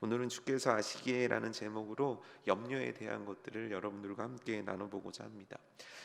오늘은 주께서 아시기에라는 제목으로 염려에 대한 것들을 여러분들과 함께 나눠보고자 합니다.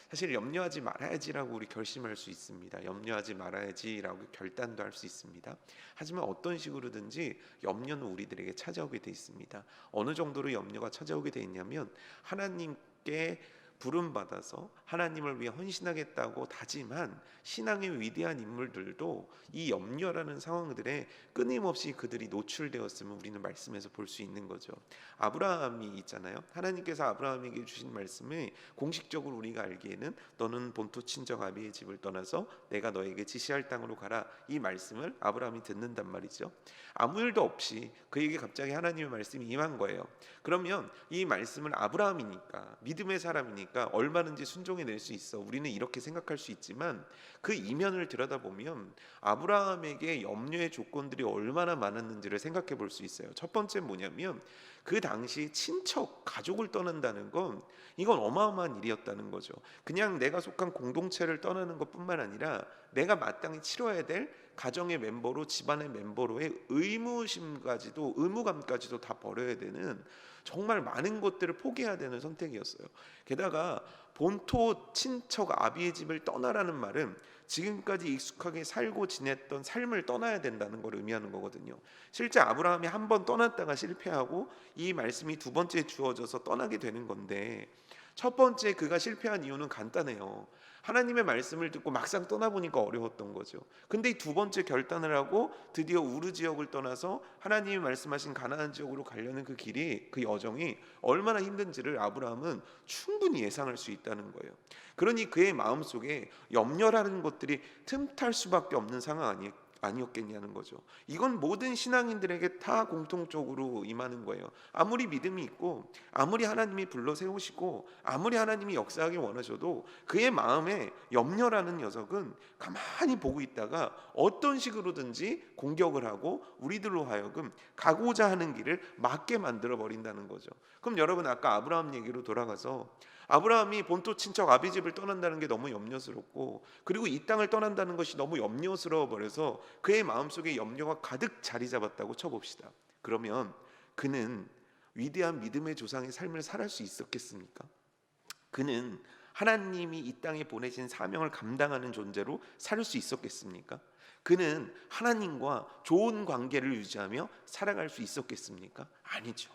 사실 염려하지 말아야지라고 우리 결심할 수 있습니다. 염려하지 말아야지라고 결단도 할 수 있습니다. 하지만 어떤 식으로든지 염려는 우리들에게 찾아오게 돼 있습니다. 어느 정도로 염려가 찾아오게 돼 있냐면 하나님께 부름받아서 하나님을 위해 헌신하겠다고 다짐한 신앙의 위대한 인물들도 이 염려라는 상황들에 끊임없이 그들이 노출되었음을 우리는 말씀에서 볼 수 있는 거죠. 아브라함이 있잖아요. 하나님께서 아브라함에게 주신 말씀을 공식적으로 우리가 알기에는 너는 본토 친정 아비의 집을 떠나서 내가 너에게 지시할 땅으로 가라, 이 말씀을 아브라함이 듣는단 말이죠. 아무 일도 없이 그에게 갑자기 하나님의 말씀이 임한 거예요. 그러면 이 말씀을 아브라함이니까, 믿음의 사람이니까 얼마든지 순종해낼 수 있어, 우리는 이렇게 생각할 수 있지만 그 이면을 들여다보면 아브라함에게 염려의 조건들이 얼마나 많았는지를 생각해 볼 수 있어요. 첫 번째 뭐냐면 그 당시 친척, 가족을 떠난다는 건 이건 어마어마한 일이었다는 거죠. 그냥 내가 속한 공동체를 떠나는 것뿐만 아니라 내가 마땅히 치러야 될 가정의 멤버로, 집안의 멤버로의 의무감까지도 다 버려야 되는, 정말 많은 것들을 포기해야 되는 선택이었어요. 게다가 본토 친척 아비의 집을 떠나라는 말은 지금까지 익숙하게 살고 지냈던 삶을 떠나야 된다는 걸 의미하는 거거든요. 실제 아브라함이 한 번 떠났다가 실패하고 이 말씀이 두 번째 주어져서 떠나게 되는 건데, 첫 번째 그가 실패한 이유는 간단해요. 하나님의 말씀을 듣고 막상 떠나보니까 어려웠던 거죠. 근데 이 두 번째 결단을 하고 드디어 우르 지역을 떠나서 하나님이 말씀하신 가나안 지역으로 가려는 그 길이, 그 여정이 얼마나 힘든지를 아브라함은 충분히 예상할 수 있다는 거예요. 그러니 그의 마음속에 염려라는 것들이 틈탈 수밖에 없는 상황 아니었겠냐는 거죠. 이건 모든 신앙인들에게 다 공통적으로 임하는 거예요. 아무리 믿음이 있고 아무리 하나님이 불러 세우시고 아무리 하나님이 역사하기 원하셔도 그의 마음에 염려라는 녀석은 가만히 보고 있다가 어떤 식으로든지 공격을 하고 우리들로 하여금 가고자 하는 길을 막게 만들어 버린다는 거죠. 그럼 여러분, 아까 아브라함 얘기로 돌아가서 아브라함이 본토 친척 아비 집을 떠난다는 게 너무 염려스럽고, 그리고 이 땅을 떠난다는 것이 너무 염려스러워 버려서 그의 마음속에 염려가 가득 자리 잡았다고 쳐봅시다. 그러면 그는 위대한 믿음의 조상의 삶을 살할 수 있었겠습니까? 그는 하나님이 이 땅에 보내신 사명을 감당하는 존재로 살 수 있었겠습니까? 그는 하나님과 좋은 관계를 유지하며 살아갈 수 있었겠습니까? 아니죠.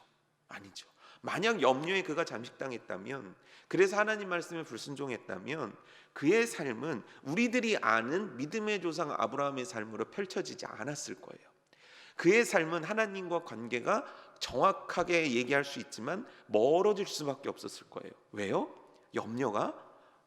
아니죠. 만약 염려에 그가 잠식당했다면, 그래서 하나님 말씀에 불순종했다면 그의 삶은 우리들이 아는 믿음의 조상 아브라함의 삶으로 펼쳐지지 않았을 거예요. 그의 삶은 하나님과 관계가 정확하게 얘기할 수 있지만 멀어질 수밖에 없었을 거예요. 왜요? 염려가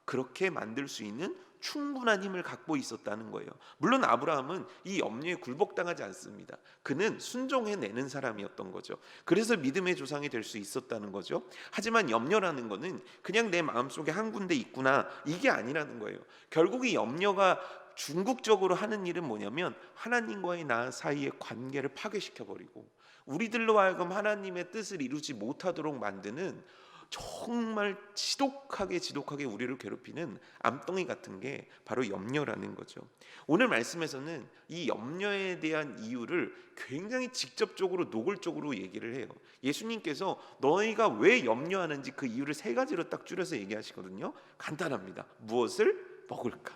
그렇게 만들 수 있는 충분한 힘을 갖고 있었다는 거예요. 물론 아브라함은 이 염려에 굴복당하지 않습니다. 그는 순종해내는 사람이었던 거죠. 그래서 믿음의 조상이 될 수 있었다는 거죠. 하지만 염려라는 거는 그냥 내 마음속에 한 군데 있구나, 이게 아니라는 거예요. 결국 이 염려가 중국적으로 하는 일은 뭐냐면 하나님과의 나 사이의 관계를 파괴시켜버리고 우리들로 하여금 하나님의 뜻을 이루지 못하도록 만드는, 정말 지독하게 우리를 괴롭히는 암덩이 같은 게 바로 염려라는 거죠. 오늘 말씀에서는 이 염려에 대한 이유를 굉장히 직접적으로 노골적으로 얘기를 해요. 예수님께서 너희가 왜 염려하는지 그 이유를 세 가지로 딱 줄여서 얘기하시거든요. 간단합니다. 무엇을 먹을까?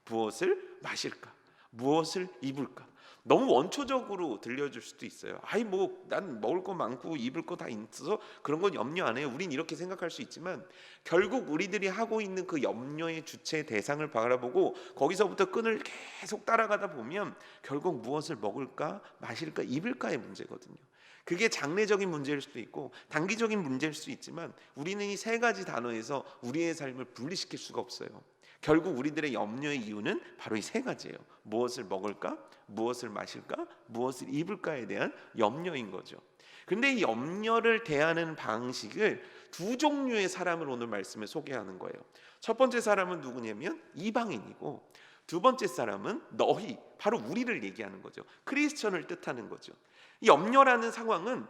무엇을 마실까? 무엇을 입을까? 너무 원초적으로 들려줄 수도 있어요. 아이 뭐 난 먹을 거 많고 입을 거 다 있어서 그런 건 염려 안 해요. 우린 이렇게 생각할 수 있지만 결국 우리들이 하고 있는 그 염려의 주체 대상을 바라보고 거기서부터 끈을 계속 따라가다 보면 결국 무엇을 먹을까, 마실까, 입을까의 문제거든요. 그게 장래적인 문제일 수도 있고 단기적인 문제일 수 있지만 우리는 이 세 가지 단어에서 우리의 삶을 분리시킬 수가 없어요. 결국 우리들의 염려의 이유는 바로 이 세 가지예요. 무엇을 먹을까, 무엇을 마실까, 무엇을 입을까에 대한 염려인 거죠. 그런데 이 염려를 대하는 방식을 두 종류의 사람을 오늘 말씀에 소개하는 거예요. 첫 번째 사람은 누구냐면 이방인이고, 두 번째 사람은 너희, 바로 우리를 얘기하는 거죠. 크리스천을 뜻하는 거죠. 이 염려라는 상황은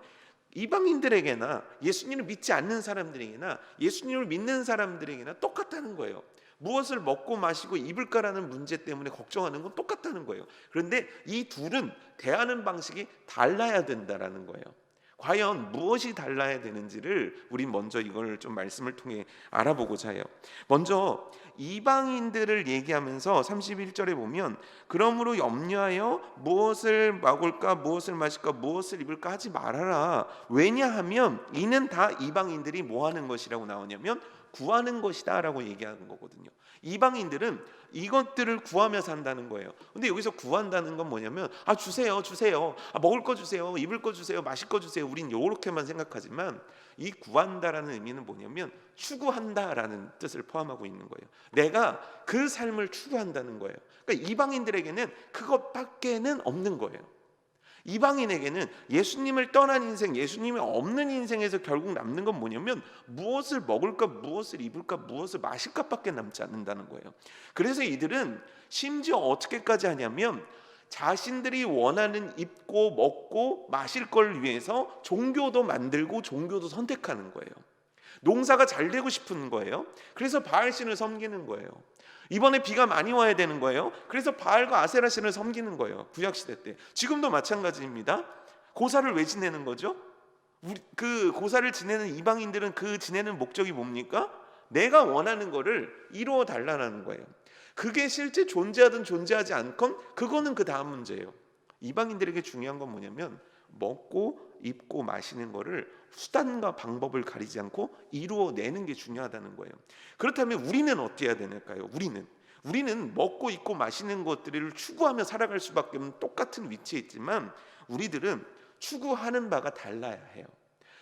이방인들에게나 예수님을 믿지 않는 사람들에게나 예수님을 믿는 사람들에게나 똑같다는 거예요. 무엇을 먹고 마시고 입을까라는 문제 때문에 걱정하는 건 똑같다는 거예요. 그런데 이 둘은 대하는 방식이 달라야 된다라는 거예요. 과연 무엇이 달라야 되는지를 우린 먼저 이걸 좀 말씀을 통해 알아보고자 해요. 먼저 이방인들을 얘기하면서 31절에 보면 그러므로 염려하여 무엇을 먹을까 무엇을 마실까 무엇을 입을까 하지 말아라. 왜냐하면 이는 다 이방인들이 뭐 하는 것이라고 나오냐면 구하는 것이다 라고 얘기하는 거거든요. 이방인들은 이것들을 구하며 산다는 거예요. 근데 여기서 구한다는 건 뭐냐면 주세요 주세요, 먹을 거 주세요, 입을 거 주세요, 마실 거 주세요. 우린 요렇게만 생각하지만 이 구한다라는 의미는 뭐냐면 추구한다라는 뜻을 포함하고 있는 거예요. 내가 그 삶을 추구한다는 거예요. 그러니까 이방인들에게는 그것밖에는 없는 거예요. 이방인에게는 예수님을 떠난 인생, 예수님이 없는 인생에서 결국 남는 건 뭐냐면 무엇을 먹을까, 무엇을 입을까, 무엇을 마실까밖에 남지 않는다는 거예요. 그래서 이들은 심지어 어떻게까지 하냐면 자신들이 원하는 입고 먹고 마실 걸 위해서 종교도 만들고 종교도 선택하는 거예요. 농사가 잘 되고 싶은 거예요. 그래서 바알신을 섬기는 거예요. 이번에 비가 많이 와야 되는 거예요. 그래서 바알과 아세라신을 섬기는 거예요. 구약시대 때. 지금도 마찬가지입니다. 고사를 왜 지내는 거죠? 그 고사를 지내는 이방인들은 그 지내는 목적이 뭡니까? 내가 원하는 거를 이루어 달라는 거예요. 그게 실제 존재하든 존재하지 않건 그거는 그 다음 문제예요. 이방인들에게 중요한 건 뭐냐면 먹고 입고 마시는 거를 수단과 방법을 가리지 않고 이루어내는 게 중요하다는 거예요. 그렇다면 우리는 어떻게 해야 되는가요? 우리는 먹고 입고 마시는 것들을 추구하며 살아갈 수밖에 없는 똑같은 위치에 있지만 우리들은 추구하는 바가 달라야 해요.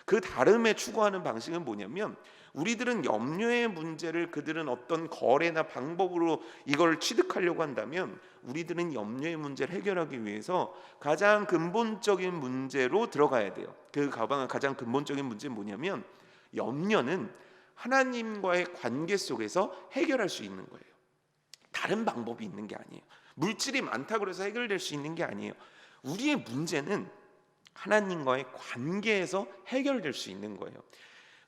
그 다름에 추구하는 방식은 뭐냐면 우리들은 염려의 문제를 그들은 어떤 거래나 방법으로 이걸 취득하려고 한다면 우리들은 염려의 문제를 해결하기 위해서 가장 근본적인 문제로 들어가야 돼요. 그 가장 근본적인 문제는 뭐냐면 염려는 하나님과의 관계 속에서 해결할 수 있는 거예요. 다른 방법이 있는 게 아니에요. 물질이 많다고 해서 해결될 수 있는 게 아니에요. 우리의 문제는 하나님과의 관계에서 해결될 수 있는 거예요.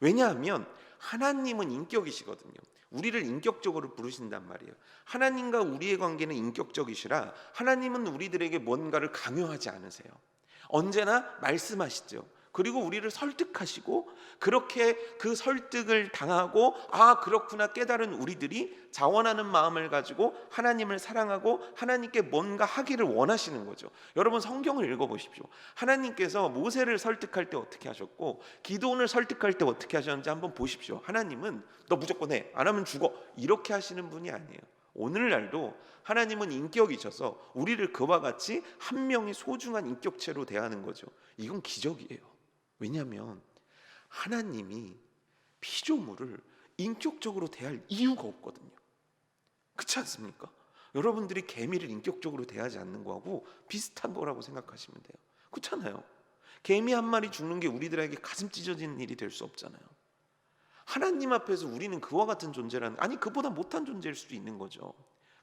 왜냐하면 하나님은 인격이시거든요. 우리를 인격적으로 부르신단 말이에요. 하나님과 우리의 관계는 인격적이시라 하나님은 우리들에게 뭔가를 강요하지 않으세요. 언제나 말씀하시죠. 그리고 우리를 설득하시고 그렇게 그 설득을 당하고 그렇구나 깨달은 우리들이 자원하는 마음을 가지고 하나님을 사랑하고 하나님께 뭔가 하기를 원하시는 거죠. 여러분 성경을 읽어보십시오. 하나님께서 모세를 설득할 때 어떻게 하셨고 기드온을 설득할 때 어떻게 하셨는지 한번 보십시오. 하나님은 너 무조건 해, 안 하면 죽어, 이렇게 하시는 분이 아니에요. 오늘날도 하나님은 인격이셔서 우리를 그와 같이 한 명의 소중한 인격체로 대하는 거죠. 이건 기적이에요. 왜냐하면 하나님이 피조물을 인격적으로 대할 이유가 없거든요. 그렇지 않습니까? 여러분들이 개미를 인격적으로 대하지 않는 거하고 비슷한 거라고 생각하시면 돼요. 그렇잖아요. 개미 한 마리 죽는 게 우리들에게 가슴 찢어지는 일이 될 수 없잖아요. 하나님 앞에서 우리는 그와 같은 존재라는, 그보다 못한 존재일 수도 있는 거죠.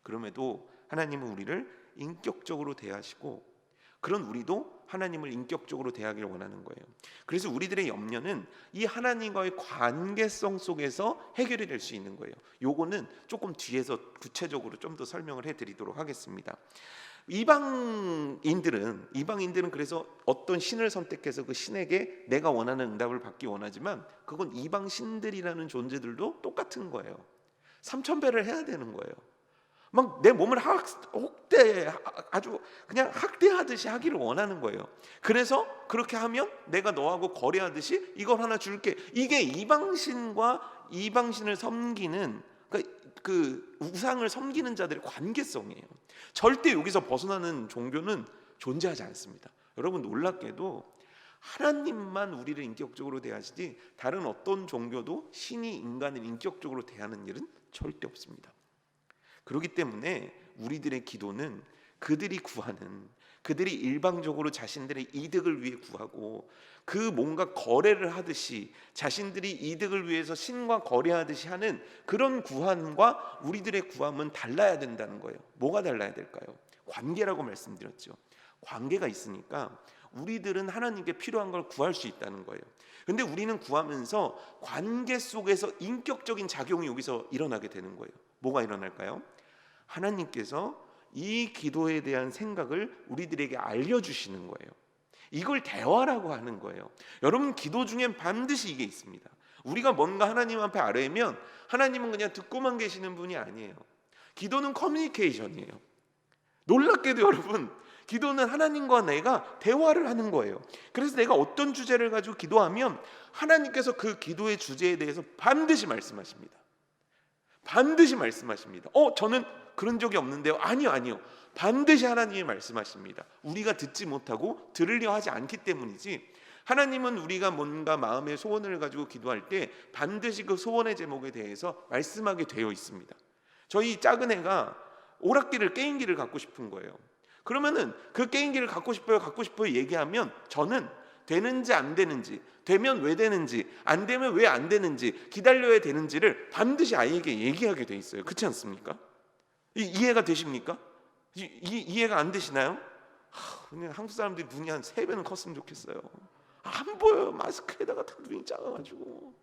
그럼에도 하나님은 우리를 인격적으로 대하시고 그런 우리도 하나님을 인격적으로 대하기를 원하는 거예요. 그래서 우리들의 염려는 이 하나님과의 관계성 속에서 해결이 될 수 있는 거예요. 요거는 조금 뒤에서 구체적으로 좀 더 설명을 해드리도록 하겠습니다. 이방인들은 그래서 어떤 신을 선택해서 그 신에게 내가 원하는 응답을 받기 원하지만 그건 이방 신들이라는 존재들도 똑같은 거예요. 3000배를 해야 되는 거예요. 막 내 몸을 아주 그냥 학대하듯이 하기를 원하는 거예요. 그래서 그렇게 하면 내가 너하고 거래하듯이 이걸 하나 줄게. 이게 이방신과 이방신을 섬기는 그 우상을 섬기는 자들의 관계성이에요. 절대 여기서 벗어나는 종교는 존재하지 않습니다. 여러분 놀랍게도 하나님만 우리를 인격적으로 대하시지 다른 어떤 종교도 신이 인간을 인격적으로 대하는 일은 절대 없습니다. 그렇기 때문에 우리들의 기도는 그들이 일방적으로 자신들의 이득을 위해 구하고 그 뭔가 거래를 하듯이 자신들이 이득을 위해서 신과 거래하듯이 하는 그런 구함과 우리들의 구함은 달라야 된다는 거예요. 뭐가 달라야 될까요? 관계라고 말씀드렸죠. 관계가 있으니까 우리들은 하나님께 필요한 걸 구할 수 있다는 거예요. 근데 우리는 구하면서 관계 속에서 인격적인 작용이 여기서 일어나게 되는 거예요. 뭐가 일어날까요? 하나님께서 이 기도에 대한 생각을 우리들에게 알려주시는 거예요. 이걸 대화라고 하는 거예요. 여러분, 기도 중엔 반드시 이게 있습니다. 우리가 뭔가 하나님 앞에 아뢰면 하나님은 그냥 듣고만 계시는 분이 아니에요. 기도는 커뮤니케이션이에요. 놀랍게도 여러분, 기도는 하나님과 내가 대화를 하는 거예요. 그래서 내가 어떤 주제를 가지고 기도하면 하나님께서 그 기도의 주제에 대해서 반드시 말씀하십니다. 반드시 말씀하십니다. 저는 그런 적이 없는데요. 아니요. 반드시 하나님이 말씀하십니다. 우리가 듣지 못하고 들으려 하지 않기 때문이지, 하나님은 우리가 뭔가 마음의 소원을 가지고 기도할 때 반드시 그 소원의 제목에 대해서 말씀하게 되어 있습니다. 저희 작은 애가 오락기를, 게임기를 갖고 싶은 거예요. 그러면은 그 게임기를 갖고 싶어요 얘기하면 저는 되는지 안 되는지, 되면 왜 되는지, 안 되면 왜 안 되는지, 기다려야 되는지를 반드시 아이에게 얘기하게 돼 있어요. 그렇지 않습니까? 이해가 되십니까? 이해가 안 되시나요? 그냥 한국 사람들이 눈이 한 3배는 컸으면 좋겠어요. 안 보여요. 마스크에다가 다 눈이 작아가지고.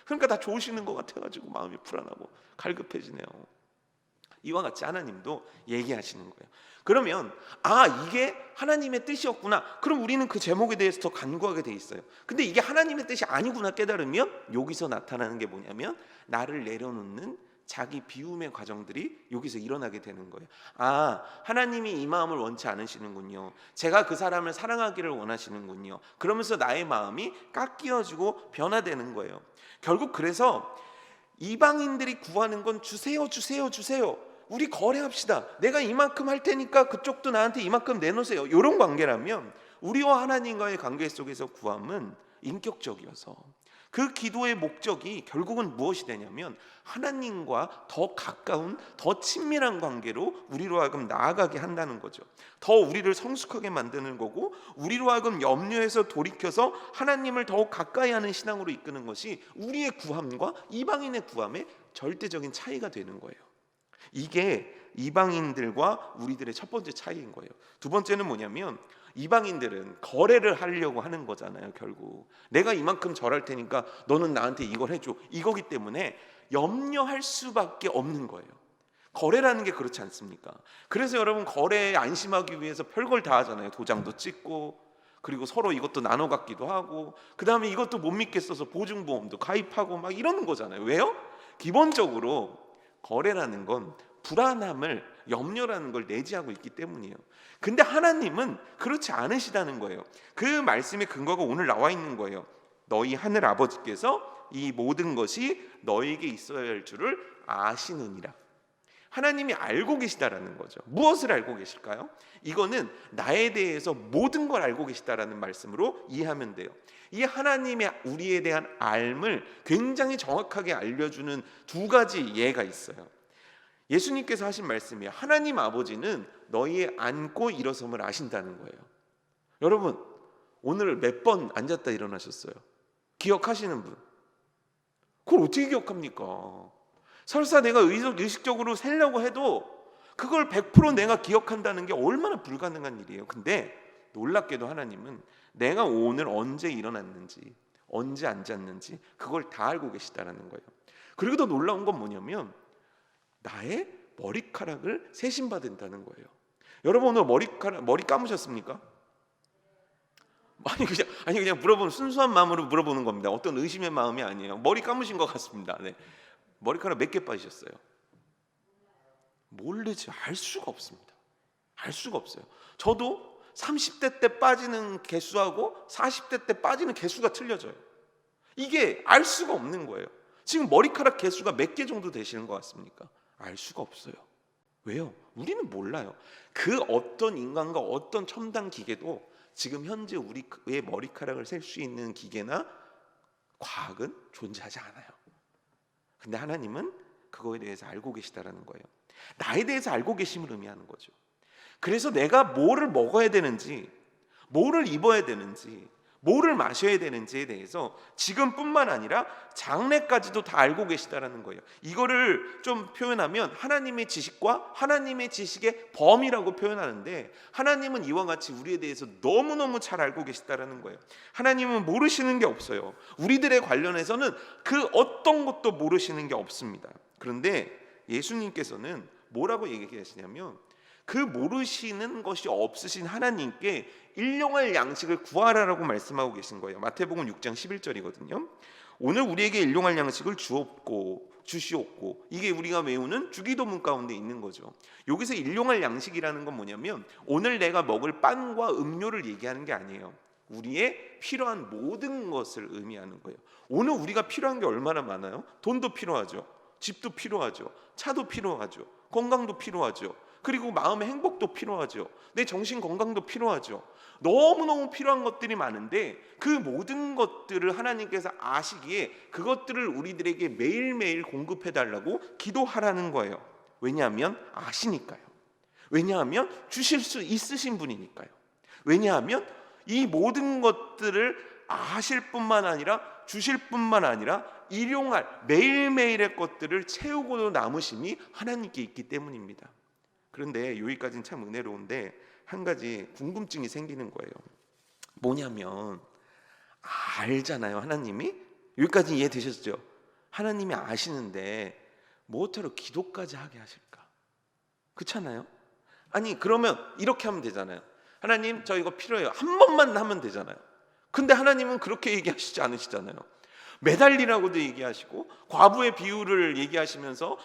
그러니까 다 좋으시는 것 같아가지고 마음이 불안하고 갈급해지네요. 이와 같이 하나님도 얘기하시는 거예요. 그러면 이게 하나님의 뜻이었구나. 그럼 우리는 그 제목에 대해서 더 간구하게 돼 있어요. 근데 이게 하나님의 뜻이 아니구나 깨달으면 여기서 나타나는 게 뭐냐면 나를 내려놓는 자기 비움의 과정들이 여기서 일어나게 되는 거예요. 하나님이 이 마음을 원치 않으시는군요. 제가 그 사람을 사랑하기를 원하시는군요. 그러면서 나의 마음이 깎여지고 변화되는 거예요. 결국 그래서 이방인들이 구하는 건 주세요. 우리 거래합시다. 내가 이만큼 할 테니까 그쪽도 나한테 이만큼 내놓으세요. 이런 관계라면 우리와 하나님과의 관계 속에서 구함은 인격적이어서 그 기도의 목적이 결국은 무엇이 되냐면 하나님과 더 가까운, 더 친밀한 관계로 우리로 하여금 나아가게 한다는 거죠. 더 우리를 성숙하게 만드는 거고, 우리로 하여금 염려해서 돌이켜서 하나님을 더욱 가까이 하는 신앙으로 이끄는 것이 우리의 구함과 이방인의 구함의 절대적인 차이가 되는 거예요. 이게 이방인들과 우리들의 첫 번째 차이인 거예요. 두 번째는 뭐냐면 이방인들은 거래를 하려고 하는 거잖아요. 결국 내가 이만큼 절할 테니까 너는 나한테 이걸 해줘, 이거기 때문에 염려할 수밖에 없는 거예요. 거래라는 게 그렇지 않습니까? 그래서 여러분, 거래에 안심하기 위해서 별걸 다 하잖아요. 도장도 찍고, 그리고 서로 이것도 나눠 갖기도 하고, 그 다음에 이것도 못 믿겠어서 보증보험도 가입하고 막 이러는 거잖아요. 왜요? 기본적으로 거래라는 건 불안함을, 염려라는 걸 내지하고 있기 때문이에요. 근데 하나님은 그렇지 않으시다는 거예요. 그 말씀의 근거가 오늘 나와 있는 거예요. 너희 하늘 아버지께서 이 모든 것이 너에게 있어야 할 줄을 아시느니라. 하나님이 알고 계시다라는 거죠. 무엇을 알고 계실까요? 이거는 나에 대해서 모든 걸 알고 계시다라는 말씀으로 이해하면 돼요. 이 하나님의 우리에 대한 알을 굉장히 정확하게 알려주는 두 가지 예가 있어요. 예수님께서 하신 말씀이에요. 하나님 아버지는 너희의 앉고 일어섬을 아신다는 거예요. 여러분, 오늘 몇 번 앉았다 일어나셨어요? 기억하시는 분? 그걸 어떻게 기억합니까? 설사 내가 의식적으로 세려고 해도 그걸 100% 내가 기억한다는 게 얼마나 불가능한 일이에요. 근데 놀랍게도 하나님은 내가 오늘 언제 일어났는지, 언제 앉았는지 그걸 다 알고 계시다는 거예요. 그리고 더 놀라운 건 뭐냐면 나의 머리카락을 세심받는다는 거예요. 여러분, 오늘 머리 감으셨습니까? 그냥 물어보는, 순수한 마음으로 물어보는 겁니다. 어떤 의심의 마음이 아니에요. 머리 감으신 것 같습니다. 네. 머리카락 몇 개 빠지셨어요? 모르지, 알 수가 없습니다. 알 수가 없어요. 저도 30대 때 빠지는 개수하고 40대 때 빠지는 개수가 틀려져요. 이게 알 수가 없는 거예요. 지금 머리카락 개수가 몇 개 정도 되시는 것 같습니까? 알 수가 없어요. 왜요? 우리는 몰라요. 그 어떤 인간과 어떤 첨단 기계도 지금 현재 우리의 머리카락을 셀 수 있는 기계나 과학은 존재하지 않아요. 근데 하나님은 그거에 대해서 알고 계시다라는 거예요. 나에 대해서 알고 계심을 의미하는 거죠. 그래서 내가 뭐를 먹어야 되는지, 뭐를 입어야 되는지, 뭐를 마셔야 되는지에 대해서 지금뿐만 아니라 장래까지도 다 알고 계시다라는 거예요. 이거를 좀 표현하면 하나님의 지식과 하나님의 지식의 범위라고 표현하는데, 하나님은 이와 같이 우리에 대해서 너무너무 잘 알고 계시다라는 거예요. 하나님은 모르시는 게 없어요. 우리들에 관련해서는 그 어떤 것도 모르시는 게 없습니다. 그런데 예수님께서는 뭐라고 얘기하시냐면 그 모르시는 것이 없으신 하나님께 일용할 양식을 구하라라고 말씀하고 계신 거예요. 마태복음 6장 11절이거든요. 오늘 우리에게 일용할 양식을 주시옵고, 이게 우리가 외우는 주기도문 가운데 있는 거죠. 여기서 일용할 양식이라는 건 뭐냐면 오늘 내가 먹을 빵과 음료를 얘기하는 게 아니에요. 우리의 필요한 모든 것을 의미하는 거예요. 오늘 우리가 필요한 게 얼마나 많아요? 돈도 필요하죠. 집도 필요하죠. 차도 필요하죠. 건강도 필요하죠. 그리고 마음의 행복도 필요하죠. 내 정신 건강도 필요하죠. 너무너무 필요한 것들이 많은데 그 모든 것들을 하나님께서 아시기에 그것들을 우리들에게 매일매일 공급해 달라고 기도하라는 거예요. 왜냐하면 아시니까요. 왜냐하면 주실 수 있으신 분이니까요. 왜냐하면 이 모든 것들을 아실 뿐만 아니라 주실 뿐만 아니라 일용할 매일매일의 것들을 채우고도 남으심이 하나님께 있기 때문입니다. 그런데 여기까지는 참 은혜로운데 한 가지 궁금증이 생기는 거예요. 뭐냐면 알잖아요. 하나님이 여기까지 이해되셨죠? 하나님이 아시는데 뭐하러 기도까지 하게 하실까? 그렇잖아요. 아니 그러면 이렇게 하면 되잖아요. 하나님 저 이거 필요해요. 한 번만 하면 되잖아요. 근데 하나님은 그렇게 얘기하시지 않으시잖아요. 매달리라고도 얘기하시고 과부의 비유를 얘기하시면서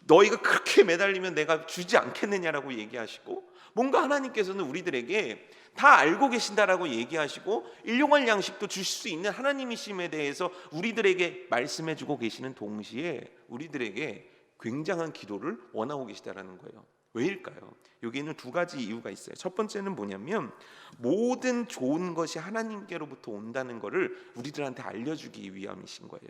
너희가 그렇게 매달리면 내가 주지 않겠느냐라고 얘기하시고, 뭔가 하나님께서는 우리들에게 다 알고 계신다라고 얘기하시고 일용할 양식도 주실 수 있는 하나님이심에 대해서 우리들에게 말씀해주고 계시는 동시에 우리들에게 굉장한 기도를 원하고 계시다라는 거예요. 왜일까요? 여기에는 두 가지 이유가 있어요. 첫 번째는 뭐냐면 모든 좋은 것이 하나님께로부터 온다는 것을 우리들한테 알려주기 위함이신 거예요.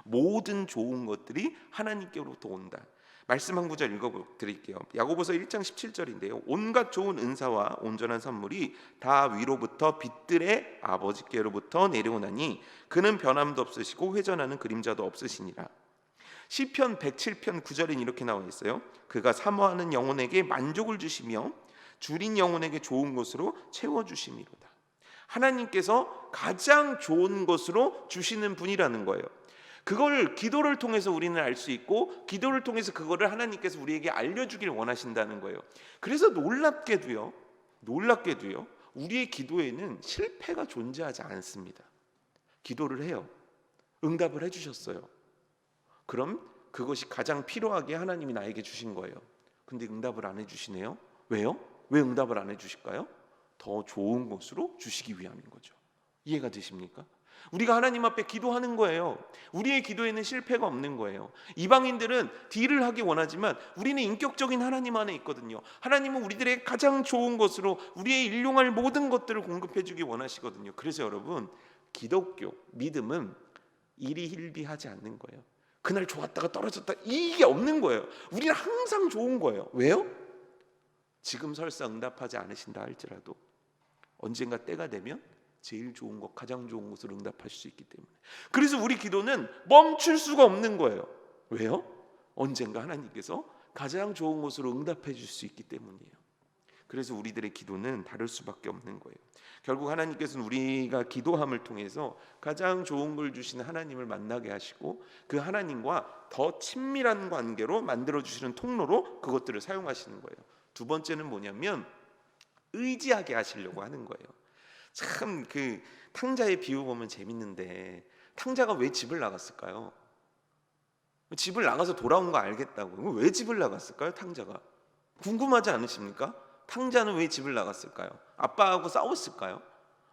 모든 좋은 것들이 하나님께로부터 온다. 말씀 한 구절 읽어드릴게요. 야고보서 1장 17절인데요. 온갖 좋은 은사와 온전한 선물이 다 위로부터 빛들의 아버지께로부터 내려오나니 그는 변함도 없으시고 회전하는 그림자도 없으시니라. 시편 107편 9절엔 이렇게 나와 있어요. 그가 사모하는 영혼에게 만족을 주시며 줄인 영혼에게 좋은 것으로 채워주심이로다. 하나님께서 가장 좋은 것으로 주시는 분이라는 거예요. 그걸 기도를 통해서 우리는 알 수 있고 기도를 통해서 그거를 하나님께서 우리에게 알려주길 원하신다는 거예요. 그래서 놀랍게도요 우리의 기도에는 실패가 존재하지 않습니다. 기도를 해요. 응답을 해주셨어요. 그럼 그것이 가장 필요하게 하나님이 나에게 주신 거예요. 근데 응답을 안 해주시네요. 왜요? 왜 응답을 안 해주실까요? 더 좋은 것으로 주시기 위함인 거죠. 이해가 되십니까? 우리가 하나님 앞에 기도하는 거예요. 우리의 기도에는 실패가 없는 거예요. 이방인들은 딜을 하기 원하지만 우리는 인격적인 하나님 안에 있거든요. 하나님은 우리들의 가장 좋은 것으로 우리의 일용할 모든 것들을 공급해 주기 원하시거든요. 그래서 여러분, 기독교 믿음은 일희일비하지 않는 거예요. 그날 좋았다가 떨어졌다 이게 없는 거예요. 우리는 항상 좋은 거예요. 왜요? 지금 설사 응답하지 않으신다 할지라도 언젠가 때가 되면 제일 좋은 것, 가장 좋은 것을 응답하실 수 있기 때문에. 그래서 우리 기도는 멈출 수가 없는 거예요. 왜요? 언젠가 하나님께서 가장 좋은 것으로 응답해 주실 수 있기 때문이에요. 그래서 우리들의 기도는 다를 수밖에 없는 거예요. 결국 하나님께서는 우리가 기도함을 통해서 가장 좋은 걸 주시는 하나님을 만나게 하시고 그 하나님과 더 친밀한 관계로 만들어 주시는 통로로 그것들을 사용하시는 거예요. 두 번째는 뭐냐면 의지하게 하시려고 하는 거예요. 참 그 탕자의 비유 보면 재밌는데 탕자가 왜 집을 나갔을까요? 집을 나가서 돌아온 거 알겠다고. 왜 집을 나갔을까요? 탕자가 궁금하지 않으십니까? 탕자는 왜 집을 나갔을까요? 아빠하고 싸웠을까요?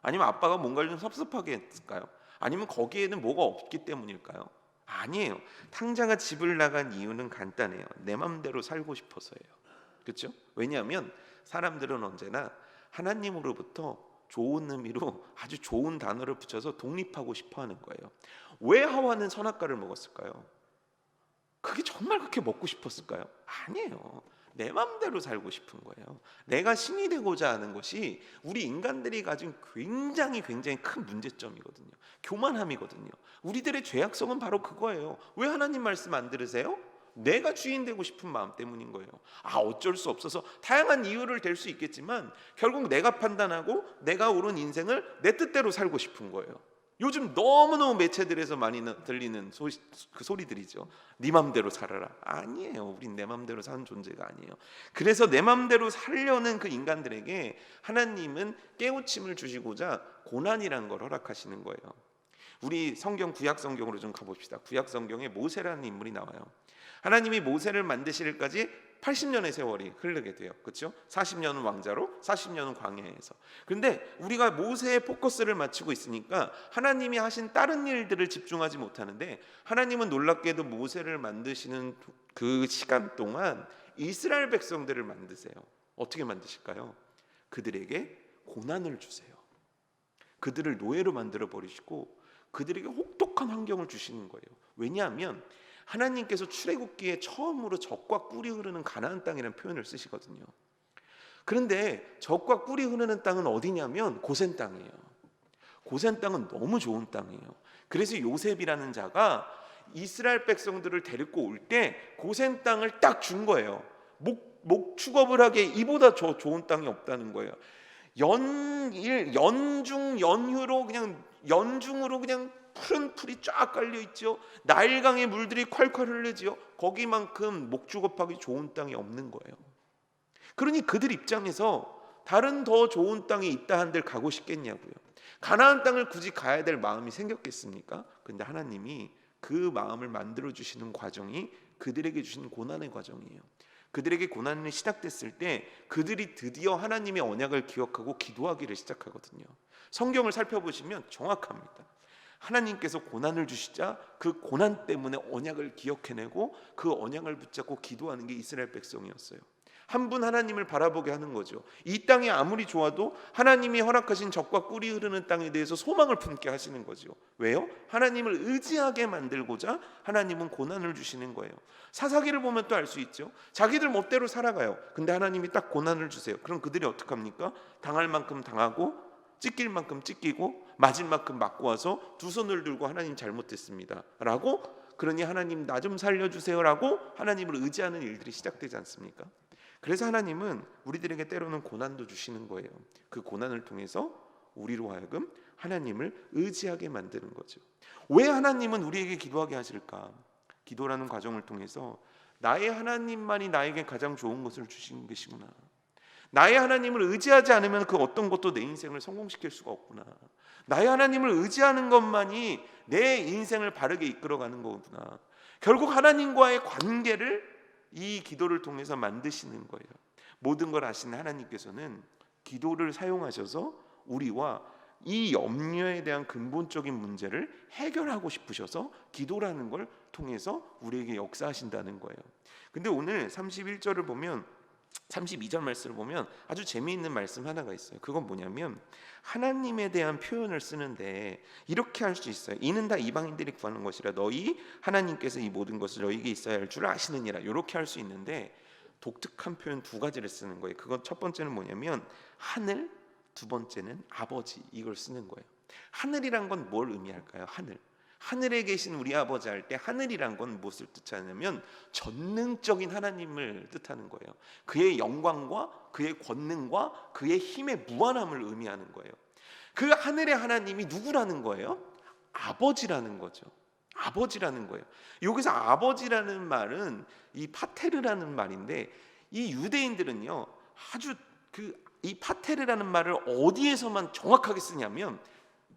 아니면 아빠가 뭔가를 좀 섭섭하게 했을까요? 아니면 거기에는 뭐가 없기 때문일까요? 아니에요. 탕자가 집을 나간 이유는 간단해요. 내 맘대로 살고 싶어서예요. 그렇죠? 왜냐하면 사람들은 언제나 하나님으로부터 좋은 의미로 아주 좋은 단어를 붙여서 독립하고 싶어하는 거예요. 왜 하와는 선악과를 먹었을까요? 그게 정말 그렇게 먹고 싶었을까요? 아니에요. 내 맘대로 살고 싶은 거예요. 내가 신이 되고자 하는 것이 우리 인간들이 가진 굉장히 큰 문제점이거든요. 교만함이거든요. 우리들의 죄악성은 바로 그거예요. 왜 하나님 말씀 안 들으세요? 내가 주인 되고 싶은 마음 때문인 거예요. 어쩔 수 없어서 다양한 이유를 댈 수 있겠지만 결국 내가 판단하고 내가 옳은 인생을 내 뜻대로 살고 싶은 거예요. 요즘 너무너무 매체들에서 많이 들리는 그 소리들이죠. 네 맘대로 살아라. 아니에요. 우린 내 맘대로 사는 존재가 아니에요. 그래서 내 맘대로 살려는 그 인간들에게 하나님은 깨우침을 주시고자 고난이란 걸 허락하시는 거예요. 우리 성경, 구약 성경으로 좀 가봅시다. 구약 성경에 모세라는 인물이 나와요. 하나님이 모세를 만드시기까지 80년의 세월이 흐르게 돼요. 그렇죠? 40년은 왕자로, 40년은 광야에서. 그런데 우리가 모세의 포커스를 맞추고 있으니까 하나님이 하신 다른 일들을 집중하지 못하는데, 하나님은 놀랍게도 모세를 만드시는 그 시간 동안 이스라엘 백성들을 만드세요. 어떻게 만드실까요? 그들에게 고난을 주세요. 그들을 노예로 만들어 버리시고 그들에게 혹독한 환경을 주시는 거예요. 왜냐하면 하나님께서 출애굽기에 처음으로 젖과 꿀이 흐르는 가나안 땅이라는 표현을 쓰시거든요. 그런데 젖과 꿀이 흐르는 땅은 어디냐면 고센 땅이에요. 고센 땅은 너무 좋은 땅이에요. 그래서 요셉이라는 자가 이스라엘 백성들을 데리고 올 때 고센 땅을 딱 준 거예요. 목축업을 하게 이보다 좋은 땅이 없다는 거예요. 연중 연휴로 그냥 연중으로 그냥 푸른 풀이 쫙 깔려 있죠. 나일강의 물들이 콸콸 흐르지요. 거기만큼 목축업하기 좋은 땅이 없는 거예요. 그러니 그들 입장에서 다른 더 좋은 땅이 있다 한들 가고 싶겠냐고요. 가나안 땅을 굳이 가야 될 마음이 생겼겠습니까? 근데 하나님이 그 마음을 만들어 주시는 과정이 그들에게 주신 고난의 과정이에요. 그들에게 고난이 시작됐을 때 그들이 드디어 하나님의 언약을 기억하고 기도하기를 시작하거든요. 성경을 살펴보시면 정확합니다. 하나님께서 고난을 주시자 그 고난 때문에 언약을 기억해내고 그 언약을 붙잡고 기도하는 게 이스라엘 백성이었어요. 한 분 하나님을 바라보게 하는 거죠. 이 땅이 아무리 좋아도 하나님이 허락하신 젖과 꿀이 흐르는 땅에 대해서 소망을 품게 하시는 거죠. 왜요? 하나님을 의지하게 만들고자 하나님은 고난을 주시는 거예요. 사사기를 보면 또 알 수 있죠. 자기들 멋대로 살아가요. 근데 하나님이 딱 고난을 주세요. 그럼 그들이 어떡합니까? 당할 만큼 당하고 찢길 만큼 찢기고 맞을 만큼 맞고 와서 두 손을 들고 하나님 잘못했습니다 라고, 그러니 하나님 나 좀 살려주세요 라고 하나님을 의지하는 일들이 시작되지 않습니까? 그래서 하나님은 우리들에게 때로는 고난도 주시는 거예요. 그 고난을 통해서 우리로 하여금 하나님을 의지하게 만드는 거죠. 왜 하나님은 우리에게 기도하게 하실까? 기도라는 과정을 통해서 나의 하나님만이 나에게 가장 좋은 것을 주신 것이구나. 나의 하나님을 의지하지 않으면 그 어떤 것도 내 인생을 성공시킬 수가 없구나. 나의 하나님을 의지하는 것만이 내 인생을 바르게 이끌어가는 거구나. 결국 하나님과의 관계를 이 기도를 통해서 만드시는 거예요. 모든 걸 아시는 하나님께서는 기도를 사용하셔서 우리와 이 염려에 대한 근본적인 문제를 해결하고 싶으셔서 기도라는 걸 통해서 우리에게 역사하신다는 거예요. 근데 오늘 31절을 보면 32절 말씀을 보면 아주 재미있는 말씀 하나가 있어요. 그건 뭐냐면 하나님에 대한 표현을 쓰는데 이렇게 할 수 있어요. 이는 다 이방인들이 구하는 것이라 너희 하나님께서 이 모든 것을 너희에게 있어야 할 줄 아시느니라. 이렇게 할 수 있는데 독특한 표현 두 가지를 쓰는 거예요. 그건 첫 번째는 뭐냐면 하늘, 두 번째는 아버지, 이걸 쓰는 거예요. 하늘이란 건 뭘 의미할까요? 하늘에 계신 우리 아버지 할 때 하늘이란 건 무엇을 뜻하냐면 전능적인 하나님을 뜻하는 거예요. 그의 영광과 그의 권능과 그의 힘의 무한함을 의미하는 거예요. 그 하늘의 하나님이 누구라는 거예요? 아버지라는 거죠. 아버지라는 거예요. 여기서 아버지라는 말은 이 파테르라는 말인데, 이 유대인들은요 아주 이 파테르라는 말을 어디에서만 정확하게 쓰냐면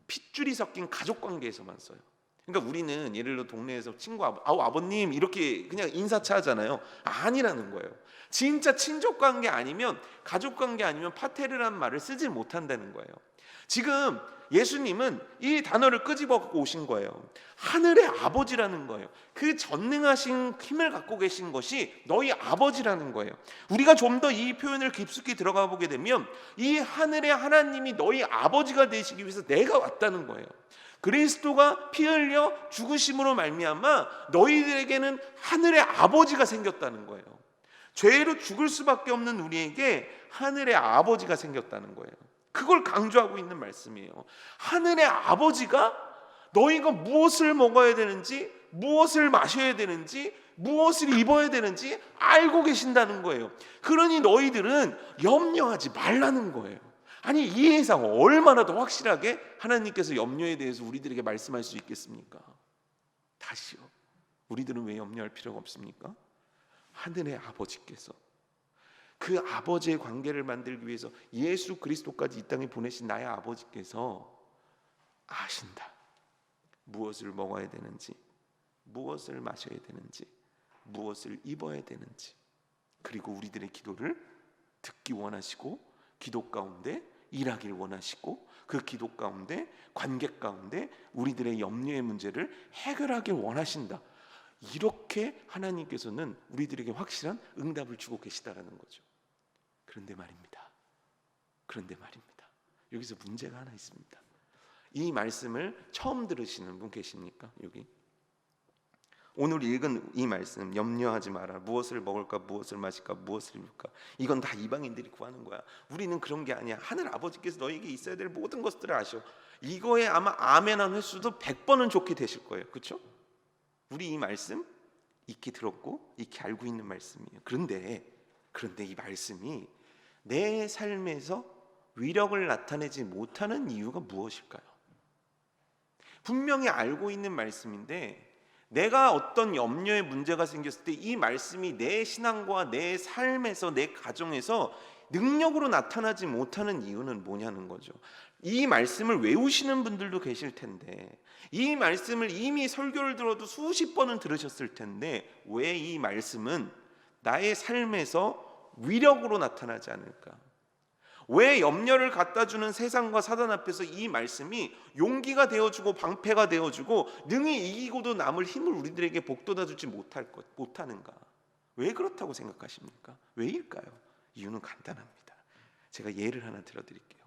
핏줄이 섞인 가족 관계에서만 써요. 그러니까 우리는 예를 들어 동네에서 친구 아버님 이렇게 그냥 인사차 하잖아요. 아니라는 거예요. 진짜 친족 관계 아니면, 가족 관계 아니면 파테르라는 말을 쓰지 못한다는 거예요. 지금 예수님은 이 단어를 끄집어 갖고 오신 거예요. 하늘의 아버지라는 거예요. 그 전능하신 힘을 갖고 계신 것이 너희 아버지라는 거예요. 우리가 좀 더 이 표현을 깊숙이 들어가 보게 되면 이 하늘의 하나님이 너희 아버지가 되시기 위해서 내가 왔다는 거예요. 그리스도가 피 흘려 죽으심으로 말미암아 너희들에게는 하늘의 아버지가 생겼다는 거예요. 죄로 죽을 수밖에 없는 우리에게 하늘의 아버지가 생겼다는 거예요. 그걸 강조하고 있는 말씀이에요. 하늘의 아버지가 너희가 무엇을 먹어야 되는지, 무엇을 마셔야 되는지, 무엇을 입어야 되는지 알고 계신다는 거예요. 그러니 너희들은 염려하지 말라는 거예요. 아니 이 이상 얼마나 더 확실하게 하나님께서 염려에 대해서 우리들에게 말씀할 수 있겠습니까? 다시요. 우리들은 왜 염려할 필요가 없습니까? 하늘의 아버지께서 그 아버지의 관계를 만들기 위해서 예수 그리스도까지 이 땅에 보내신 나의 아버지께서 아신다. 무엇을 먹어야 되는지, 무엇을 마셔야 되는지, 무엇을 입어야 되는지, 그리고 우리들의 기도를 듣기 원하시고 기도 가운데 일하길 원하시고 그 기도 가운데 관계 가운데 우리들의 염려의 문제를 해결하길 원하신다. 이렇게 하나님께서는 우리들에게 확실한 응답을 주고 계시다라는 거죠. 그런데 말입니다. 여기서 문제가 하나 있습니다. 이 말씀을 처음 들으시는 분 계십니까? 여기 오늘 읽은 이 말씀, 염려하지 마라. 무엇을 먹을까, 무엇을 마실까, 무엇을 입을까. 이건 다 이방인들이 구하는 거야. 우리는 그런 게 아니야. 하늘 아버지께서 너에게 있어야 될 모든 것들을 아셔. 이거에 아마 아멘한 횟수도 100번은 좋게 되실 거예요. 그렇죠? 우리 이 말씀 익히 들었고 익히 알고 있는 말씀이에요. 그런데 이 말씀이 내 삶에서 위력을 나타내지 못하는 이유가 무엇일까요? 분명히 알고 있는 말씀인데 내가 어떤 염려의 문제가 생겼을 때 이 말씀이 내 신앙과 내 삶에서 내 가정에서 능력으로 나타나지 못하는 이유는 뭐냐는 거죠. 이 말씀을 외우시는 분들도 계실 텐데 이 말씀을 이미 설교를 들어도 수십 번은 들으셨을 텐데 왜 이 말씀은 나의 삶에서 위력으로 나타나지 않을까? 왜 염려를 갖다주는 세상과 사단 앞에서 이 말씀이 용기가 되어주고 방패가 되어주고 능히 이기고도 남을 힘을 우리들에게 복돋아주지 못하는가? 왜 그렇다고 생각하십니까? 왜일까요? 이유는 간단합니다. 제가 예를 하나 들어드릴게요.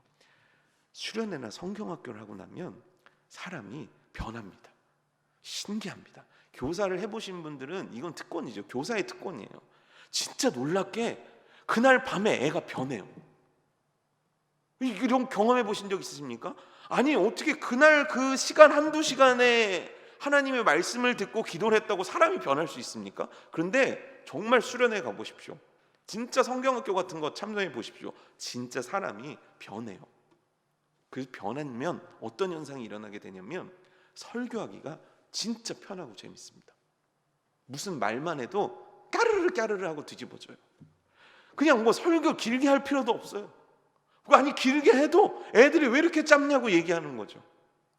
수련회나 성경학교를 하고 나면 사람이 변합니다. 신기합니다. 교사를 해보신 분들은 이건 특권이죠. 교사의 특권이에요. 진짜 놀랍게 그날 밤에 애가 변해요. 이런 경험해 보신 적 있으십니까? 아니 어떻게 그날 그 시간 한두 시간에 하나님의 말씀을 듣고 기도를 했다고 사람이 변할 수 있습니까? 그런데 정말 수련회 가보십시오. 진짜 성경학교 같은 거 참여해 보십시오. 진짜 사람이 변해요. 그래서 변하면 어떤 현상이 일어나게 되냐면 설교하기가 진짜 편하고 재밌습니다. 무슨 말만 해도 까르르 하고 뒤집어져요. 그냥 뭐 설교 길게 할 필요도 없어요. 아니 길게 해도 애들이 왜 이렇게 짧냐고 얘기하는 거죠.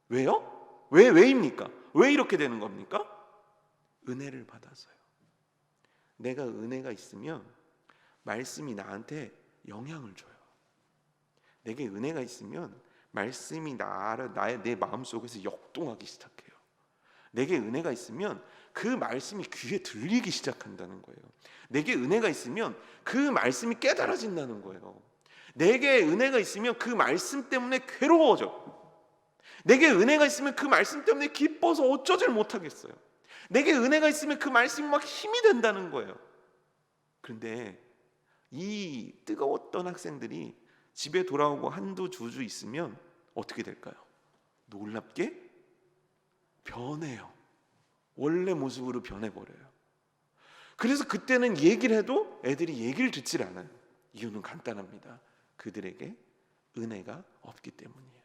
왜요? 왜입니까? 왜 이렇게 되는 겁니까? 은혜를 받아서요. 내가 은혜가 있으면 말씀이 나한테 영향을 줘요. 내게 은혜가 있으면 말씀이 내 마음속에서 역동하기 시작해요. 내게 은혜가 있으면 그 말씀이 귀에 들리기 시작한다는 거예요. 내게 은혜가 있으면 그 말씀이 깨달아진다는 거예요. 내게 은혜가 있으면 그 말씀 때문에 괴로워져. 내게 은혜가 있으면 그 말씀 때문에 기뻐서 어쩌질 못하겠어요. 내게 은혜가 있으면 그 말씀이 막 힘이 된다는 거예요. 그런데 이 뜨거웠던 학생들이 집에 돌아오고 한두 주 있으면 어떻게 될까요? 놀랍게 변해요. 원래 모습으로 변해버려요. 그래서 그때는 얘기를 해도 애들이 얘기를 듣질 않아요. 이유는 간단합니다. 그들에게 은혜가 없기 때문이에요.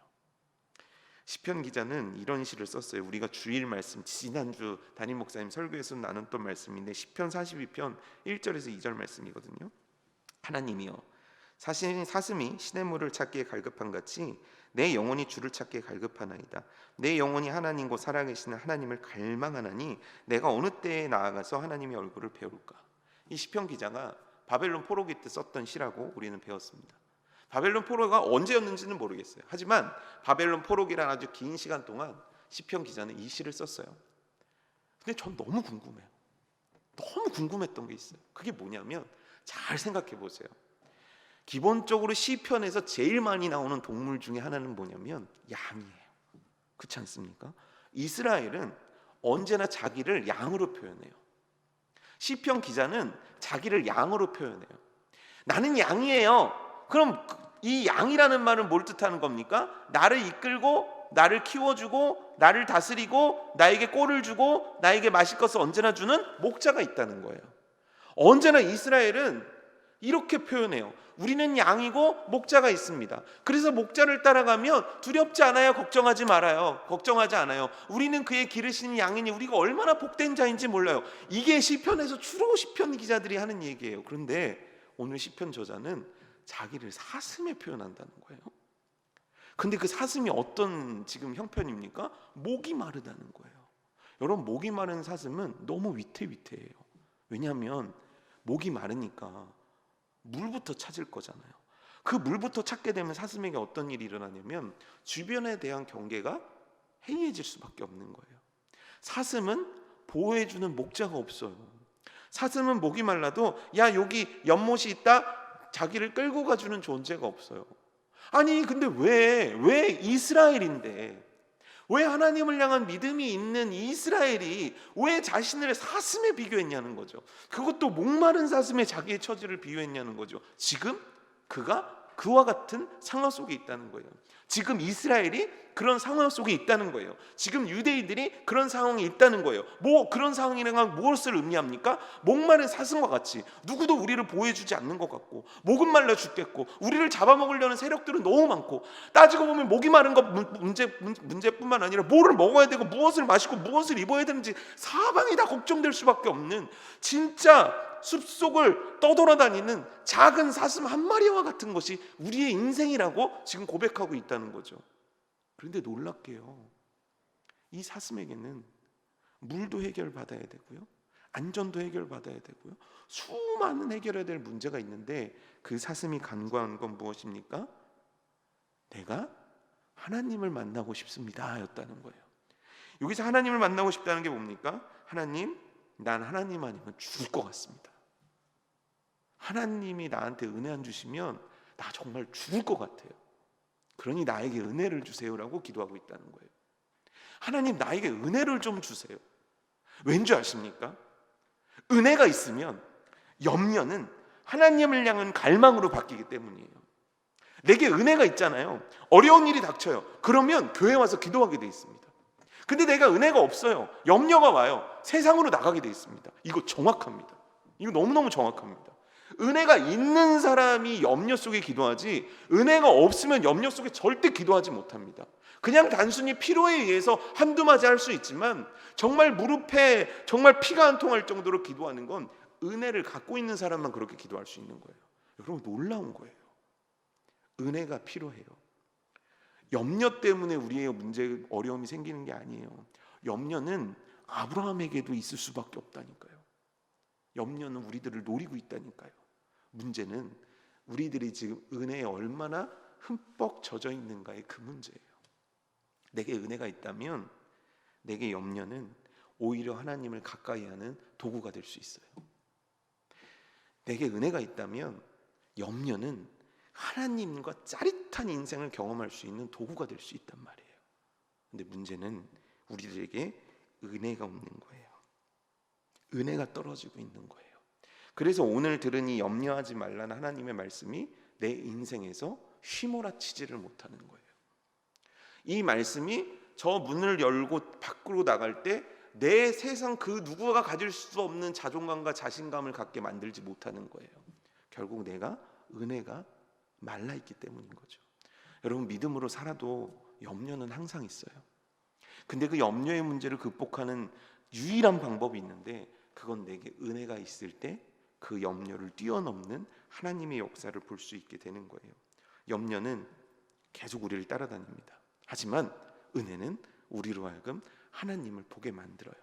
시편 기자는 이런 시를 썼어요. 우리가 주일 말씀 지난주 담임 목사님 설교에서 나눴던 말씀인데 시편 42편 1절에서 2절 말씀이거든요. 하나님이여 사슴이 시냇물을 찾기에 갈급한 같이 내 영혼이 주를 찾기에 갈급하나이다. 내 영혼이 하나님과 살아계시는 하나님을 갈망하나니 내가 어느 때에 나아가서 하나님의 얼굴을 배울까? 이 시편 기자가 바벨론 포로기 때 썼던 시라고 우리는 배웠습니다. 바벨론 포로가 언제였는지는 모르겠어요. 하지만 바벨론 포로기란 아주 긴 시간 동안 시편 기자는 이 시를 썼어요. 근데 전 너무 궁금해요. 너무 궁금했던 게 있어요. 그게 뭐냐면 잘 생각해 보세요. 기본적으로 시편에서 제일 많이 나오는 동물 중에 하나는 뭐냐면 양이에요. 그렇지 않습니까? 이스라엘은 언제나 자기를 양으로 표현해요. 시편 기자는 자기를 양으로 표현해요. 나는 양이에요. 그럼 이 양이라는 말은 뭘 뜻하는 겁니까? 나를 이끌고 나를 키워주고 나를 다스리고 나에게 꼴을 주고 나에게 마실 것을 언제나 주는 목자가 있다는 거예요. 언제나 이스라엘은 이렇게 표현해요. 우리는 양이고 목자가 있습니다. 그래서 목자를 따라가면 두렵지 않아요. 걱정하지 말아요. 걱정하지 않아요. 우리는 그의 기르시는 양이니 우리가 얼마나 복된 자인지 몰라요. 이게 시편에서 주로 시편 기자들이 하는 얘기예요. 그런데 오늘 시편 저자는 자기를 사슴에 표현한다는 거예요. 근데 그 사슴이 어떤 지금 형편입니까? 목이 마르다는 거예요. 여러분, 목이 마른 사슴은 너무 위태위태해요. 왜냐하면 목이 마르니까 물부터 찾을 거잖아요. 그 물부터 찾게 되면 사슴에게 어떤 일이 일어나냐면 주변에 대한 경계가 해이해질 수밖에 없는 거예요. 사슴은 보호해주는 목자가 없어요. 사슴은 목이 말라도 야 여기 연못이 있다, 자기를 끌고 가주는 존재가 없어요. 아니 근데 왜 이스라엘인데, 왜 하나님을 향한 믿음이 있는 이스라엘이 왜 자신을 사슴에 비교했냐는 거죠. 그것도 목마른 사슴에 자기의 처지를 비유했냐는 거죠. 지금 그가 그와 같은 상황 속에 있다는 거예요. 지금 이스라엘이 그런 상황 속에 있다는 거예요. 지금 유대인들이 그런 상황에 있다는 거예요. 뭐 그런 상황이란 무엇을 의미합니까? 목마른 사슴과 같이 누구도 우리를 보호해주지 않는 것 같고, 목은 말라 죽겠고, 우리를 잡아먹으려는 세력들은 너무 많고, 따지고 보면 목이 마른 것 문제뿐만 아니라 뭐를 먹어야 되고 무엇을 마시고 무엇을 입어야 되는지 사방이 다 걱정될 수밖에 없는, 진짜 숲속을 떠돌아다니는 작은 사슴 한 마리와 같은 것이 우리의 인생이라고 지금 고백하고 있다는 거죠. 그런데 놀랍게요, 이 사슴에게는 물도 해결받아야 되고요, 안전도 해결받아야 되고요, 수많은 해결해야 될 문제가 있는데 그 사슴이 간구한 건 무엇입니까? 내가 하나님을 만나고 싶습니다 였다는 거예요. 여기서 하나님을 만나고 싶다는 게 뭡니까? 하나님, 난 하나님 아니면 죽을 것 같습니다. 하나님이 나한테 은혜 안 주시면 나 정말 죽을 것 같아요. 그러니 나에게 은혜를 주세요라고 기도하고 있다는 거예요. 하나님, 나에게 은혜를 좀 주세요. 왠지 아십니까? 은혜가 있으면 염려는 하나님을 향한 갈망으로 바뀌기 때문이에요. 내게 은혜가 있잖아요. 어려운 일이 닥쳐요. 그러면 교회 와서 기도하게 돼 있습니다. 근데 내가 은혜가 없어요. 염려가 와요. 세상으로 나가게 돼 있습니다. 이거 정확합니다. 이거 너무너무 정확합니다. 은혜가 있는 사람이 염려 속에 기도하지, 은혜가 없으면 염려 속에 절대 기도하지 못합니다. 그냥 단순히 필요에 의해서 한두 마디 할 수 있지만 정말 무릎에 정말 피가 안 통할 정도로 기도하는 건 은혜를 갖고 있는 사람만 그렇게 기도할 수 있는 거예요. 여러분, 놀라운 거예요. 은혜가 필요해요. 염려 때문에 우리의 문제, 어려움이 생기는 게 아니에요. 염려는 아브라함에게도 있을 수밖에 없다니까요. 염려는 우리들을 노리고 있다니까요. 문제는 우리들이 지금 은혜에 얼마나 흠뻑 젖어 있는가의 그 문제예요. 내게 은혜가 있다면 내게 염려는 오히려 하나님을 가까이 하는 도구가 될 수 있어요. 내게 은혜가 있다면 염려는 하나님과 짜릿한 인생을 경험할 수 있는 도구가 될 수 있단 말이에요. 근데 문제는 우리들에게 은혜가 없는 거예요. 은혜가 떨어지고 있는 거예요. 그래서 오늘 들은 이 염려하지 말라는 하나님의 말씀이 내 인생에서 휘몰아치지를 못하는 거예요. 이 말씀이 저 문을 열고 밖으로 나갈 때 내 세상 그 누구가 가질 수 없는 자존감과 자신감을 갖게 만들지 못하는 거예요. 결국 내가 은혜가 말라있기 때문인 거죠. 여러분, 믿음으로 살아도 염려는 항상 있어요. 근데 그 염려의 문제를 극복하는 유일한 방법이 있는데, 그건 내게 은혜가 있을 때 그 염려를 뛰어넘는 하나님의 역사를 볼 수 있게 되는 거예요. 염려는 계속 우리를 따라다닙니다. 하지만 은혜는 우리로 하여금 하나님을 보게 만들어요.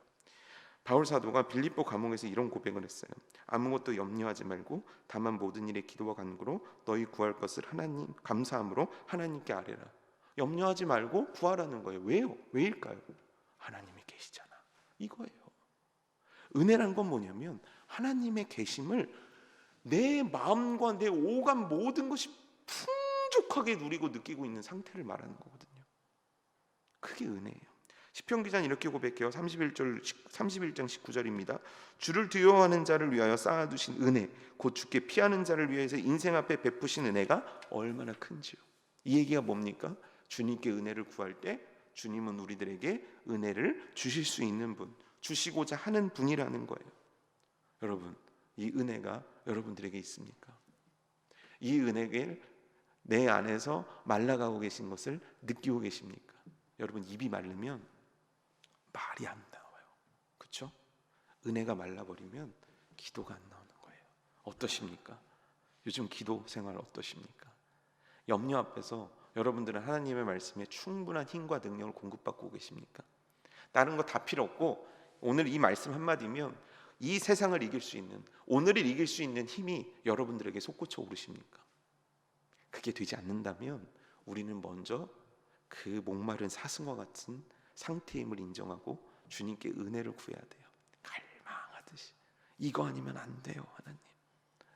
바울 사도가 빌립보 감옥에서 이런 고백을 했어요. 아무것도 염려하지 말고 다만 모든 일에 기도와 간구로 너희 구할 것을 하나님 감사함으로 하나님께 아뢰라. 염려하지 말고 구하라는 거예요. 왜요? 왜일까요? 하나님이 계시잖아. 이거예요. 은혜란 건 뭐냐면 하나님의 계심을 내 마음과 내 오감 모든 것이 풍족하게 누리고 느끼고 있는 상태를 말하는 거거든요. 그게 은혜예요. 시편 기자는 이렇게 고백해요. 31장 19절입니다. 주를 두려워하는 자를 위하여 쌓아두신 은혜, 곧 주께 피하는 자를 위해서 인생 앞에 베푸신 은혜가 얼마나 큰지요. 이 얘기가 뭡니까? 주님께 은혜를 구할 때 주님은 우리들에게 은혜를 주실 수 있는 분, 주시고자 하는 분이라는 거예요. 여러분, 이 은혜가 여러분들에게 있습니까? 이 은혜를 내 안에서 말라가고 계신 것을 느끼고 계십니까? 여러분, 입이 마르면 말이 안 나와요. 그렇죠? 은혜가 말라버리면 기도가 안 나오는 거예요. 어떠십니까? 요즘 기도 생활 어떠십니까? 염려 앞에서 여러분들은 하나님의 말씀에 충분한 힘과 능력을 공급받고 계십니까? 다른 거 다 필요 없고 오늘 이 말씀 한마디면 이 세상을 이길 수 있는, 오늘을 이길 수 있는 힘이 여러분들에게 솟구쳐 오르십니까? 그게 되지 않는다면 우리는 먼저 그 목마른 사슴과 같은 상태임을 인정하고 주님께 은혜를 구해야 돼요. 갈망하듯이. 이거 아니면 안 돼요. 하나님,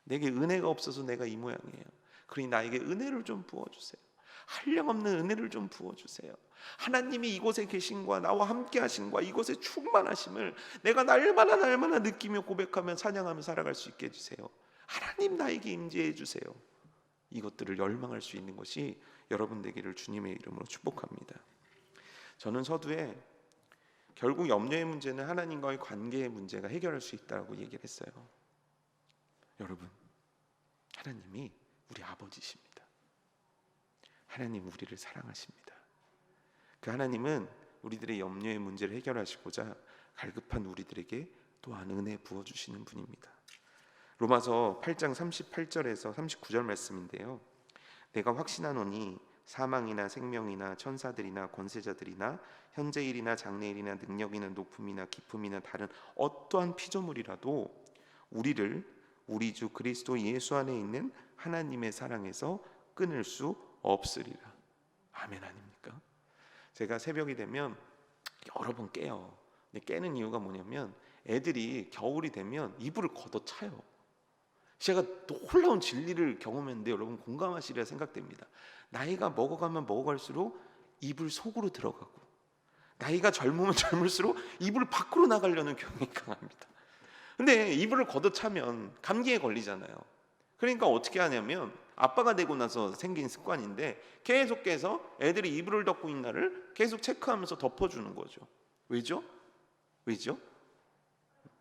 내게 은혜가 없어서 내가 이 모양이에요. 그러니 나에게 은혜를 좀 부어주세요. 한량없는 은혜를 좀 부어주세요. 하나님이 이곳에 계신과 나와 함께 하신과 이곳에 충만하심을 내가 날마다 느끼며 고백하며 찬양하며 살아갈 수 있게 해주세요. 하나님, 나에게 임재해 주세요. 이것들을 열망할 수 있는 것이 여러분 되기를 주님의 이름으로 축복합니다. 저는 서두에 결국 염려의 문제는 하나님과의 관계의 문제가 해결할 수 있다고 얘기를 했어요. 여러분, 하나님이 우리 아버지십니다. 하나님 우리를 사랑하십니다. 그 하나님은 우리들의 염려의 문제를 해결하시고자 갈급한 우리들에게 또한 은혜 부어주시는 분입니다. 로마서 8장 38절에서 39절 말씀인데요, 내가 확신하노니 사망이나 생명이나 천사들이나 권세자들이나 현재일이나 장래일이나 능력이나 높음이나 깊음이나 다른 어떠한 피조물이라도 우리를 우리 주 그리스도 예수 안에 있는 하나님의 사랑에서 끊을 수 없으리라. 아멘 아닙니까? 제가 새벽이 되면 여러 번 깨요. 근데 깨는 이유가 뭐냐면 애들이 겨울이 되면 이불을 걷어차요. 제가 놀라운 진리를 경험했는데 여러분 공감하시리라 생각됩니다. 나이가 먹어가면 먹어갈수록 이불 속으로 들어가고, 나이가 젊으면 젊을수록 이불 밖으로 나가려는 경향이 강합니다. 근데 이불을 걷어차면 감기에 걸리잖아요. 그러니까 어떻게 하냐면 아빠가 되고 나서 생긴 습관인데 계속해서 애들이 이불을 덮고 있는 날을 계속 체크하면서 덮어주는 거죠. 왜죠?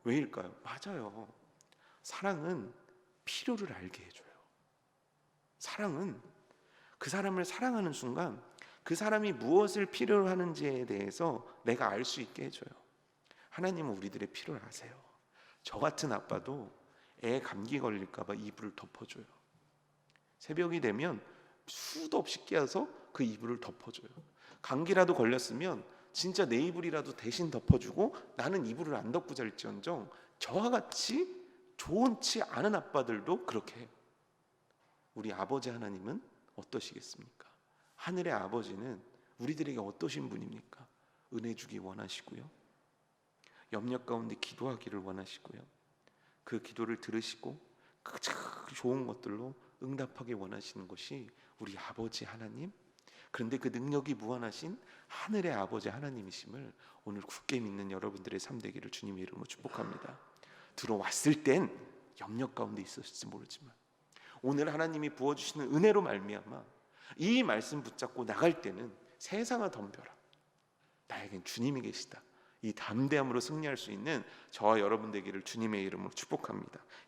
왜일까요? 맞아요. 사랑은 필요를 알게 해줘요. 사랑은 그 사람을 사랑하는 순간 그 사람이 무엇을 필요로 하는지에 대해서 내가 알 수 있게 해줘요. 하나님은 우리들의 필요를 아세요. 저 같은 아빠도 애 감기 걸릴까 봐 이불을 덮어줘요. 새벽이 되면 수도 없이 깨어서 그 이불을 덮어줘요. 감기라도 걸렸으면 진짜 내 이불이라도 대신 덮어주고 나는 이불을 안 덮고 잘지언정 저와 같이 좋지 않은 아빠들도 그렇게 해요. 우리 아버지 하나님은 어떠시겠습니까? 하늘의 아버지는 우리들에게 어떠신 분입니까? 은혜 주기 원하시고요, 염려 가운데 기도하기를 원하시고요, 그 기도를 들으시고 그 좋은 것들로 응답하기 원하시는 것이 우리 아버지 하나님, 그런데 그 능력이 무한하신 하늘의 아버지 하나님이심을 오늘 굳게 믿는 여러분들의 삶 되기를 주님의 이름으로 축복합니다. 들어왔을 땐 염려 가운데 있었을지 모르지만 오늘 하나님이 부어주시는 은혜로 말미암아 이 말씀 붙잡고 나갈 때는 세상아 덤벼라, 나에겐 주님이 계시다, 이 담대함으로 승리할 수 있는 저와 여러분 되기를 주님의 이름으로 축복합니다.